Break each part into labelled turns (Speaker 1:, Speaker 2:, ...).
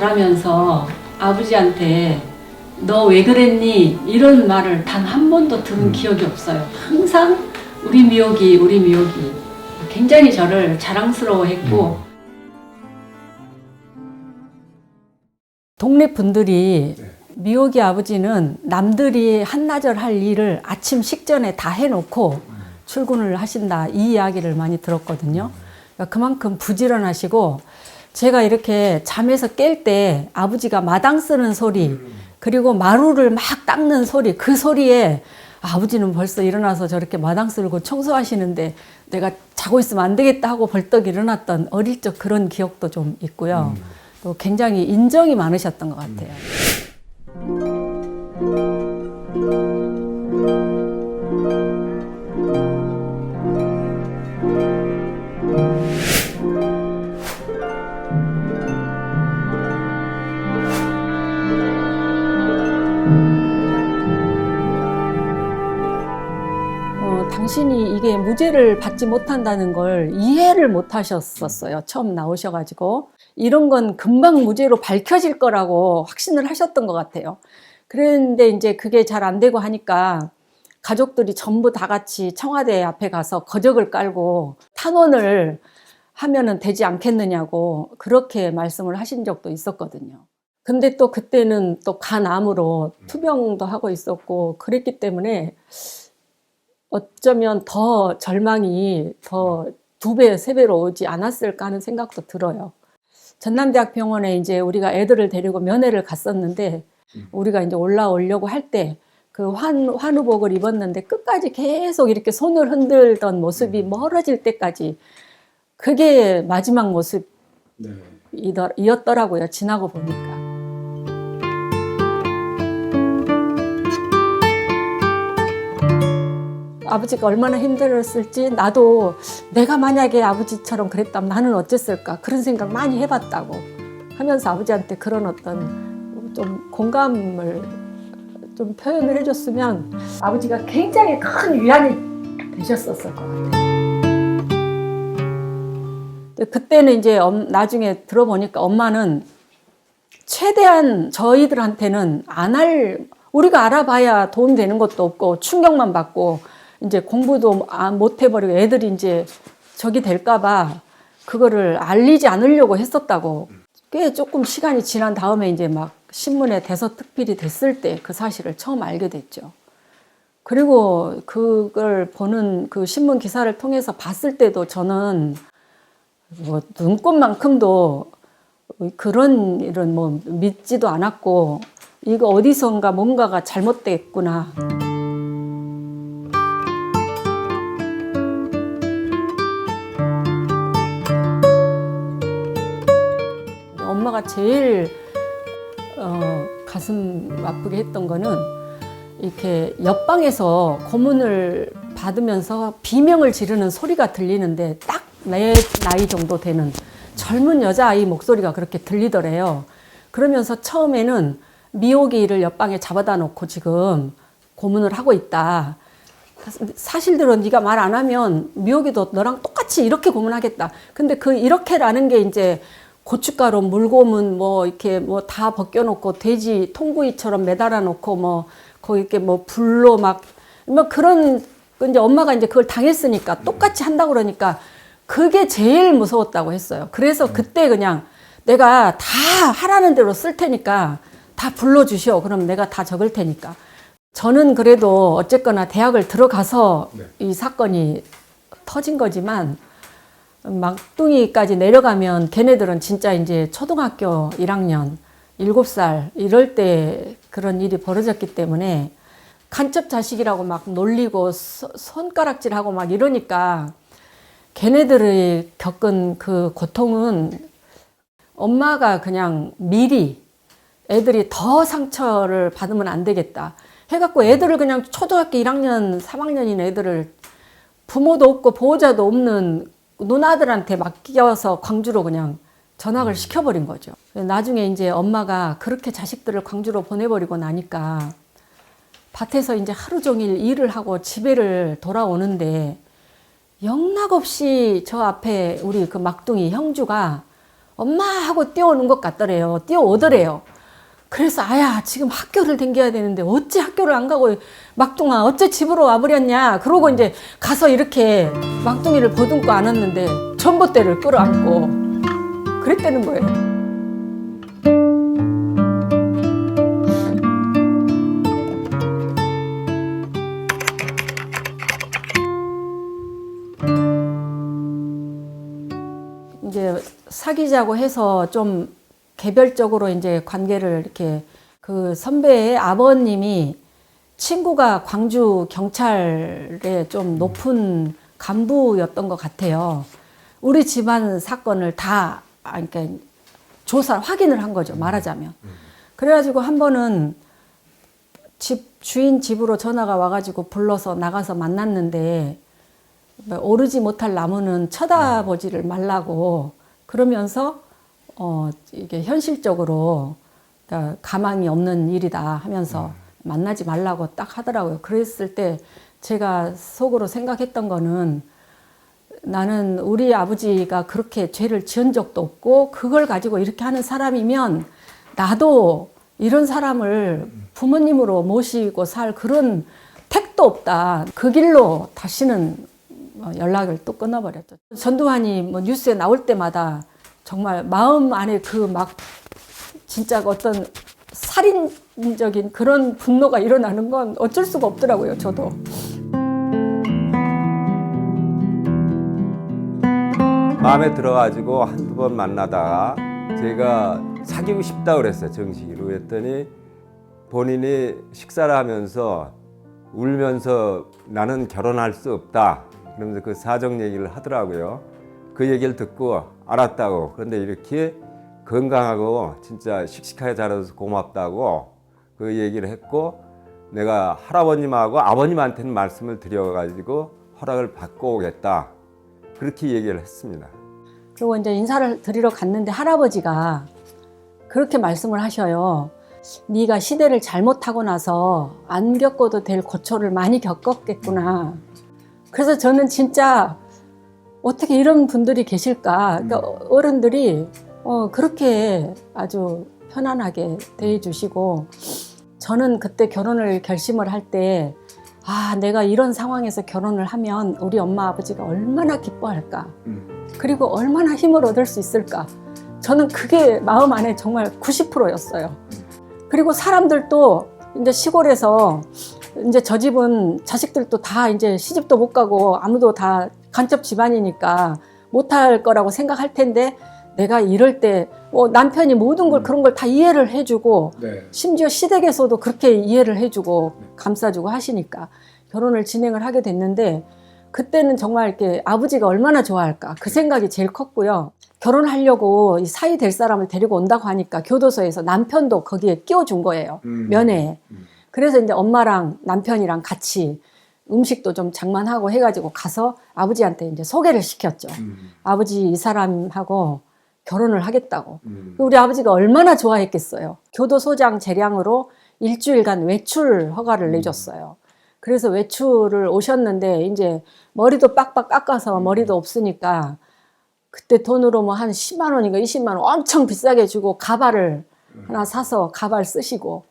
Speaker 1: 자라면서 아버지한테 너 왜 그랬니? 이런 말을 단 한 번도 들은 기억이 없어요. 항상 우리 미옥이 굉장히 저를 자랑스러워했고 동네 분들이 미옥이 아버지는 남들이 한나절 할 일을 아침 식전에 다 해놓고 출근을 하신다, 이 이야기를 많이 들었거든요. 그러니까 그만큼 부지런하시고, 제가 이렇게 잠에서 깰 때 아버지가 마당 쓰는 소리, 그리고 마루를 막 닦는 소리, 그 소리에 아버지는 벌써 일어나서 저렇게 마당 쓸고 청소하시는데 내가 자고 있으면 안 되겠다 하고 벌떡 일어났던 어릴 적 그런 기억도 좀 있고요. 또 굉장히 인정이 많으셨던 것 같아요. 당신이 이게 무죄를 받지 못한다는 걸 이해를 못 하셨었어요. 처음 나오셔가지고. 이런 건 금방 무죄로 밝혀질 거라고 확신을 하셨던 것 같아요. 그런데 이제 그게 잘 안 되고 하니까 가족들이 전부 다 같이 청와대 앞에 가서 거적을 깔고 탄원을 하면은 되지 않겠느냐고 그렇게 말씀을 하신 적도 있었거든요. 근데 또 그때는 또 간암으로 투병도 하고 있었고 그랬기 때문에 어쩌면 더 절망이 더 2배, 3배로 오지 않았을까 하는 생각도 들어요. 전남대학병원에 이제 우리가 애들을 데리고 면회를 갔었는데 우리가 이제 올라오려고 할 때 그 환우복을 입었는데 끝까지 계속 이렇게 손을 흔들던 모습이 멀어질 때까지 그게 마지막 모습이었더라고요. 지나고 보니까. 아버지가 얼마나 힘들었을지 나도 내가 만약에 아버지처럼 그랬다면 나는 어땠을까 그런 생각 많이 해봤다고 하면서 아버지한테 그런 어떤 좀 공감을 좀 표현을 해줬으면 아버지가 굉장히 큰 위안이 되셨었을 것 같아요. 그때는 이제 나중에 들어보니까 엄마는 최대한 저희들한테는 우리가 알아봐야 도움되는 것도 없고 충격만 받고 이제 공부도 못 해버리고 애들이 이제 적이 될까봐 그거를 알리지 않으려고 했었다고. 꽤 조금 시간이 지난 다음에 이제 막 신문에 대서특필이 됐을 때 그 사실을 처음 알게 됐죠. 그리고 그걸 보는 그 신문 기사를 통해서 봤을 때도 저는 뭐 눈꽃만큼도 그런 일은 뭐 믿지도 않았고 이거 어디선가 뭔가가 잘못됐구나. 엄마가 제일 가슴 아프게 했던 거는 이렇게 옆방에서 고문을 받으면서 비명을 지르는 소리가 들리는데 딱 내 나이 정도 되는 젊은 여자아이 목소리가 그렇게 들리더래요. 그러면서 처음에는 미옥이를 옆방에 잡아다 놓고 지금 고문을 하고 있다. 사실대로 네가 말 안 하면 미옥이도 너랑 똑같이 이렇게 고문하겠다. 근데 그 이렇게라는 게 이제 고춧가루, 물고문 뭐 이렇게 뭐 다 벗겨놓고 돼지 통구이처럼 매달아 놓고 뭐 거기 이렇게 뭐 불로 막 뭐 그런 이제 엄마가 이제 그걸 당했으니까 똑같이 한다고 그러니까 그게 제일 무서웠다고 했어요. 그래서 그때 그냥 내가 다 하라는 대로 쓸 테니까 다 불러주시오. 그럼 내가 다 적을 테니까. 저는 그래도 어쨌거나 대학을 들어가서 이 사건이 터진 거지만 막둥이까지 내려가면 걔네들은 진짜 이제 초등학교 1학년, 7살 이럴 때 그런 일이 벌어졌기 때문에 간첩 자식이라고 막 놀리고 손가락질하고 막 이러니까 걔네들이 겪은 그 고통은 엄마가 그냥 미리 애들이 더 상처를 받으면 안 되겠다 해갖고 애들을 그냥 초등학교 1학년, 3학년인 애들을 부모도 없고 보호자도 없는 누나들한테 맡겨서 광주로 그냥 전학을 시켜버린 거죠. 나중에 이제 엄마가 그렇게 자식들을 광주로 보내버리고 나니까 밭에서 이제 하루 종일 일을 하고 집에를 돌아오는데 영락없이 저 앞에 우리 그 막둥이 형주가 엄마 하고 뛰어오는 것 같더래요. 뛰어오더래요. 그래서 아야 지금 학교를 댕겨야 되는데 어찌 학교를 안 가고 막둥아 어째 집으로 와버렸냐. 그러고 이제 가서 이렇게 막둥이를 보듬고 안았는데 전봇대를 끌어안고 그랬다는 거예요. 이제 사귀자고 해서 좀 개별적으로 이제 관계를 이렇게 그 선배의 아버님이 친구가 광주 경찰에 좀 높은 간부였던 것 같아요. 우리 집안 사건을 다 그러니까 확인을 한 거죠. 말하자면. 그래가지고 한 번은 주인 집으로 전화가 와가지고 불러서 나가서 만났는데 오르지 못할 나무는 쳐다보지를 말라고 그러면서 이게 현실적으로 그러니까 가망이 없는 일이다 하면서 만나지 말라고 딱 하더라고요. 그랬을 때 제가 속으로 생각했던 거는 나는 우리 아버지가 그렇게 죄를 지은 적도 없고 그걸 가지고 이렇게 하는 사람이면 나도 이런 사람을 부모님으로 모시고 살 그런 택도 없다. 그 길로 다시는 연락을 또 끊어버렸죠. 전두환이 뭐 뉴스에 나올 때마다 정말 마음 안에 그 막 진짜 어떤 살인적인 그런 분노가 일어나는 건 어쩔 수가 없더라고요, 저도.
Speaker 2: 마음에 들어가지고 한두 번 만나다가 제가 사귀고 싶다 그랬어요, 정식으로. 그랬더니 본인이 식사를 하면서 울면서 나는 결혼할 수 없다. 그러면서 그 사정 얘기를 하더라고요. 그 얘기를 듣고 알았다고. 그런데 이렇게 건강하고 진짜 씩씩하게 자라서 고맙다고 그 얘기를 했고 내가 할아버님하고 아버님한테는 말씀을 드려가지고 허락을 받고 오겠다. 그렇게 얘기를 했습니다.
Speaker 1: 그리고 이제 인사를 드리러 갔는데 할아버지가 그렇게 말씀을 하셔요. 네가 시대를 잘못하고 나서 안 겪어도 될 고초를 많이 겪었겠구나. 그래서 저는 진짜 어떻게 이런 분들이 계실까. 그러니까 어른들이 그렇게 아주 편안하게 대해주시고 저는 그때 결혼을 결심을 할 때 내가 이런 상황에서 결혼을 하면 우리 엄마 아버지가 얼마나 기뻐할까. 그리고 얼마나 힘을 얻을 수 있을까. 저는 그게 마음 안에 정말 90%였어요. 그리고 사람들도 이제 시골에서 이제 저 집은 자식들도 다 이제 시집도 못 가고 아무도 다 간첩 집안이니까 못할 거라고 생각할 텐데 내가 이럴 때 남편이 모든 걸 그런 걸 다 이해를 해주고 심지어 시댁에서도 그렇게 이해를 해주고 감싸주고 하시니까 결혼을 진행을 하게 됐는데 그때는 정말 이렇게 아버지가 얼마나 좋아할까 그 생각이 제일 컸고요. 결혼하려고 이 사위 될 사람을 데리고 온다고 하니까 교도소에서 남편도 거기에 끼워준 거예요. 면회에. 그래서 이제 엄마랑 남편이랑 같이 음식도 좀 장만하고 해가지고 가서 아버지한테 이제 소개를 시켰죠. 아버지 이 사람하고 결혼을 하겠다고. 우리 아버지가 얼마나 좋아했겠어요. 교도소장 재량으로 일주일간 외출 허가를 내줬어요. 그래서 외출을 오셨는데 이제 머리도 빡빡 깎아서 머리도 없으니까 그때 돈으로 뭐 한 10만 원인가 20만 원 엄청 비싸게 주고 가발을 하나 사서 가발 쓰시고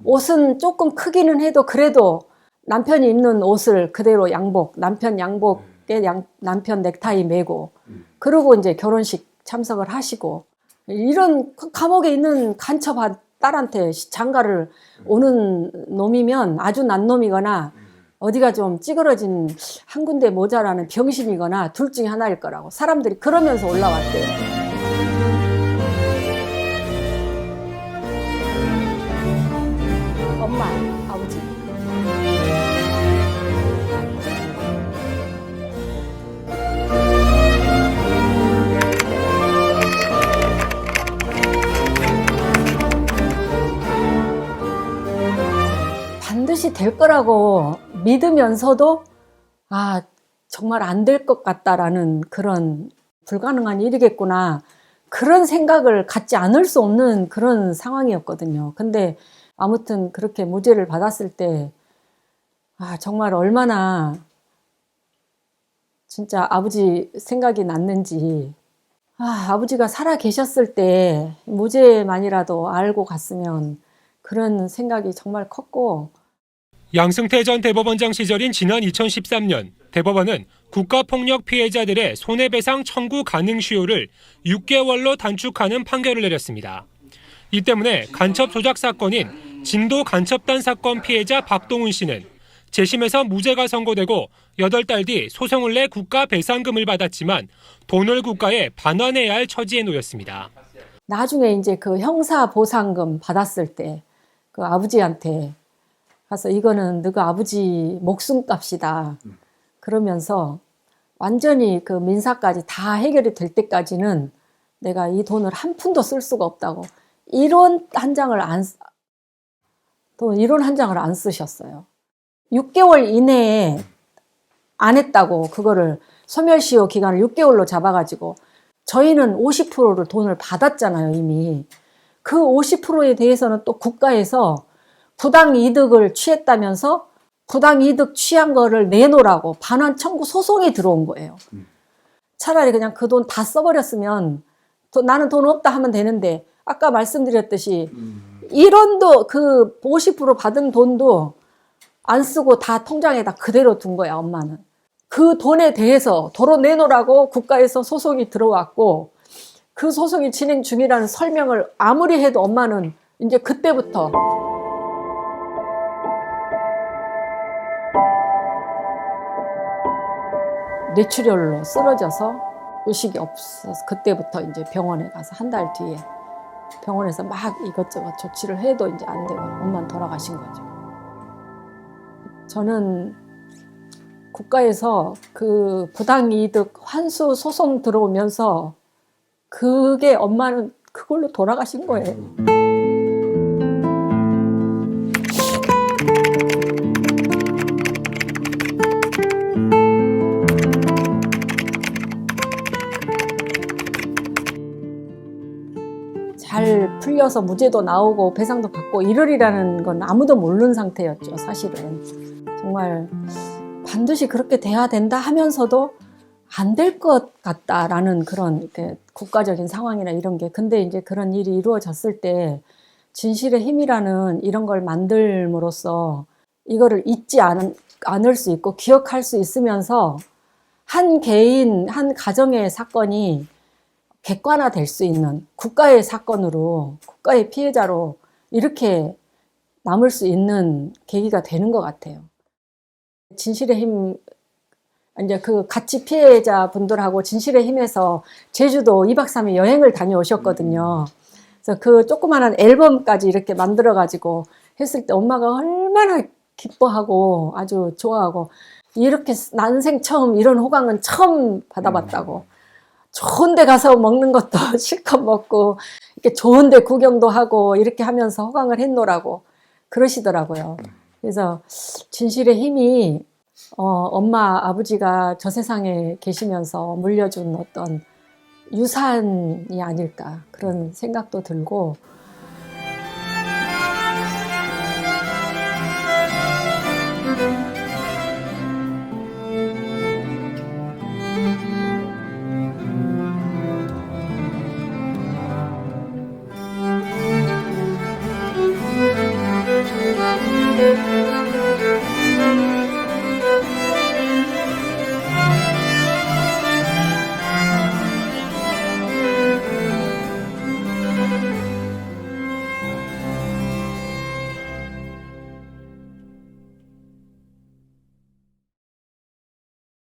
Speaker 1: 옷은 조금 크기는 해도 그래도 남편이 입는 옷을 그대로 양복, 남편 양복에 남편 넥타이 메고 그러고 이제 결혼식 참석을 하시고 이런 감옥에 있는 간첩 딸한테 장가를 오는 놈이면 아주 난 놈이거나 어디가 좀 찌그러진 한 군데 모자라는 병신이거나 둘 중에 하나일 거라고 사람들이 그러면서 올라왔대요. 엄마, 아버지. 반드시 될 거라고 믿으면서도 정말 안 될 것 같다라는 그런 불가능한 일이겠구나 그런 생각을 갖지 않을 수 없는 그런 상황이었거든요. 근데 아무튼 그렇게 무죄를 받았을 때 정말 얼마나 진짜 아버지 생각이 났는지 아버지가 살아 계셨을 때 무죄만이라도 알고 갔으면 그런 생각이 정말 컸고.
Speaker 3: 양승태 전 대법원장 시절인 지난 2013년 대법원은 국가폭력 피해자들의 손해배상 청구 가능 시효를 6개월로 단축하는 판결을 내렸습니다. 이 때문에 간첩 조작 사건인 진도 간첩단 사건 피해자 박동훈 씨는 재심에서 무죄가 선고되고 8달 뒤 소송을 내 국가 배상금을 받았지만 돈을 국가에 반환해야 할 처지에 놓였습니다.
Speaker 1: 나중에 이제 그 형사 보상금 받았을 때 그 아버지한테 가서 이거는 너가 아버지 목숨값이다. 그러면서 완전히 그 민사까지 다 해결이 될 때까지는 내가 이 돈을 한 푼도 쓸 수가 없다고 이론 한 장을 안 쓰셨어요. 6개월 이내에 안 했다고 그거를 소멸시효 기간을 6개월로 잡아가지고 저희는 50%를 돈을 받았잖아요, 이미. 그 50%에 대해서는 또 국가에서 부당이득을 취했다면서 부당이득 취한 거를 내놓으라고 반환 청구 소송이 들어온 거예요. 차라리 그냥 그 돈 다 써버렸으면 나는 돈 없다 하면 되는데 아까 말씀드렸듯이 1원도 그 50% 받은 돈도 안 쓰고 다 통장에다 그대로 둔 거야, 엄마는. 그 돈에 대해서 도로 내놓으라고 국가에서 소송이 들어왔고 그 소송이 진행 중이라는 설명을 아무리 해도 엄마는 이제 그때부터 뇌출혈로 쓰러져서 의식이 없어서 그때부터 이제 병원에 가서 한 달 뒤에 병원에서 막 이것저것 조치를 해도 이제 안 되고 엄마는 돌아가신 거죠. 저는 국가에서 그 부당이득 환수 소송 들어오면서 그게 엄마는 그걸로 돌아가신 거예요. 잘 풀려서 무죄도 나오고 배상도 받고 이러리라는 건 아무도 모르는 상태였죠, 사실은. 정말 반드시 그렇게 돼야 된다 하면서도 안 될 것 같다라는 그런 국가적인 상황이나 이런 게. 근데 이제 그런 일이 이루어졌을 때 진실의 힘이라는 이런 걸 만들므로써 이거를 잊지 않을 수 있고 기억할 수 있으면서 한 개인, 한 가정의 사건이 객관화될 수 있는 국가의 사건으로, 국가의 피해자로 이렇게 남을 수 있는 계기가 되는 것 같아요. 진실의 힘, 이제 그 같이 피해자 분들하고 진실의 힘에서 제주도 2박 3일 여행을 다녀오셨거든요. 그래서 그 조그마한 앨범까지 이렇게 만들어가지고 했을 때 엄마가 얼마나 기뻐하고 아주 좋아하고 이렇게 난생 처음 이런 호강은 처음 받아봤다고. 좋은 데 가서 먹는 것도 실컷 먹고 이렇게 좋은 데 구경도 하고 이렇게 하면서 호강을 했노라고 그러시더라고요. 그래서 진실의 힘이 엄마, 아버지가 저 세상에 계시면서 물려준 어떤 유산이 아닐까 그런 생각도 들고